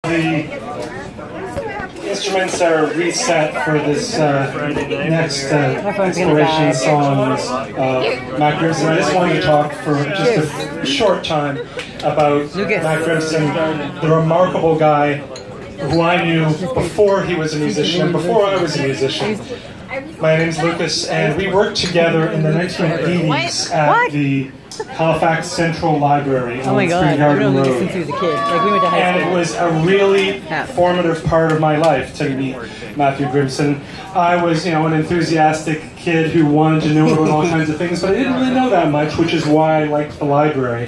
The instruments are reset for this next exploration songs of Matt Grimson. I just wanted to talk for just a short time about Matt Grimson, the remarkable guy who I knew before he was a musician and before I was a musician. My name's Lucas, and we worked together in the 1980s at the Halifax Central Library on Spring Garden Road. Since he was a kid. Like, we went to high school. And it was a really formative part of my life to meet Matthew Grimson. I was, an enthusiastic kid who wanted to know about all kinds of things, but I didn't really know that much, which is why I liked the library.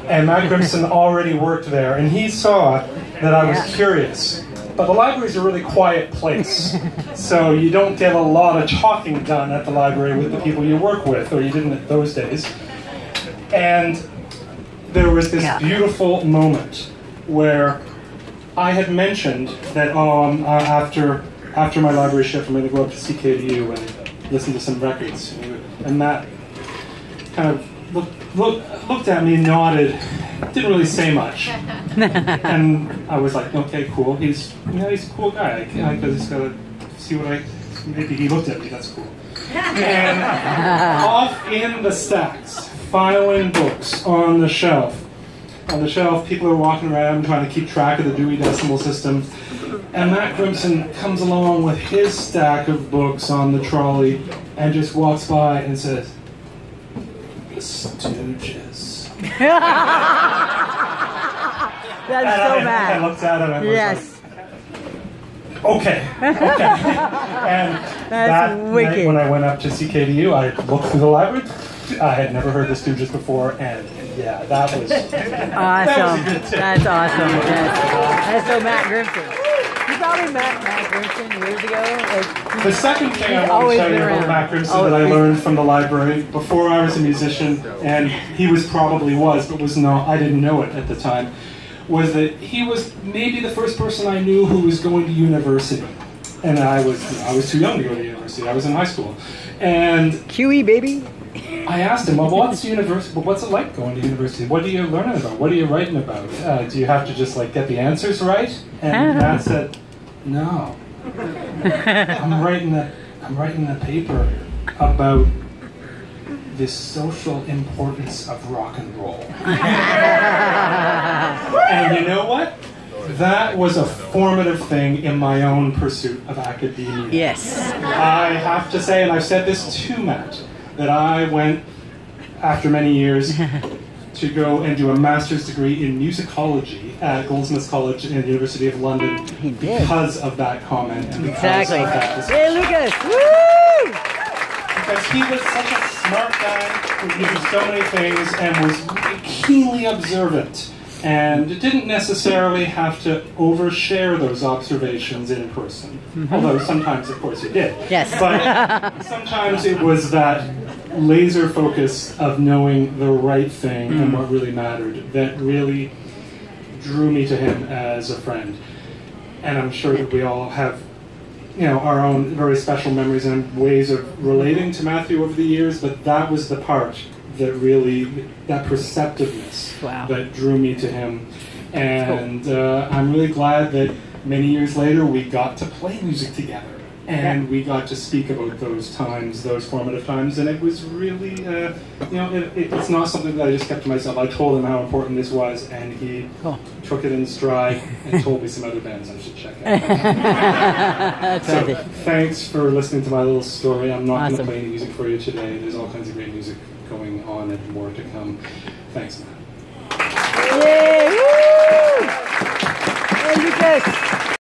And Matt Grimson already worked there, and he saw that I was curious. But the library is a really quiet place, so you don't get a lot of talking done at the library with the people you work with, or you didn't in those days. And there was this beautiful moment where I had mentioned that, after my library shift, I'm going to go up to CKDU and listen to some records. And Matt kind of looked at me, nodded, didn't really say much. And I was like, okay, cool. He's a cool guy. I just got to see what maybe he looked at me, that's cool. And off in the stacks, filing books on the shelf. On the shelf, people are walking around trying to keep track of the Dewey Decimal System. And Matt Grimson comes along with his stack of books on the trolley and just walks by and says, "The Stooges." That's so bad. I looked at him and was like, okay. And that night when I went up to CKDU, I looked through the library. I had never heard the Stooges before, and yeah, that was awesome. That was a good tip. That's awesome. Yes. And so Matt Grimson. You probably met Matt Grimson years ago. The second thing I want to tell you about Matt Grimson that I learned from the library before I was a musician, and he but was not. I didn't know it at the time. Was that he was maybe the first person I knew who was going to university, and I was too young to go to university. I was in high school, and QE baby. I asked him, well, what's it like going to university? What are you learning about? What are you writing about? Do you have to just get the answers right? And Matt said, no. I'm writing a paper about the social importance of rock and roll. And you know what? That was a formative thing in my own pursuit of academia. Yes. I have to say, and I've said this to Matt, that I went, after many years, to go and do a master's degree in musicology at Goldsmiths College in the University of London because of that comment and because of that discussion. Hey, Lucas! Woo! Because he was such a smart guy who knew so many things and was keenly observant and didn't necessarily have to overshare those observations in person. Although sometimes, of course, he did. Yes. But sometimes it was that laser focus of knowing the right thing and what really mattered that really drew me to him as a friend. And I'm sure that we all have our own very special memories and ways of relating to Matthew over the years, but that was the part that perceptiveness that drew me to him. And I'm really glad that many years later we got to play music together and we got to speak about those times, those formative times, and it was really, it's not something that I just kept to myself. I told him how important this was, and he took it in stride and told me some other bands I should check out. So, thanks for listening to my little story. I'm not going to play any music for you today. There's all kinds of great music going on and more to come. Thanks, man. Yay! Woo! Hey, Lucas!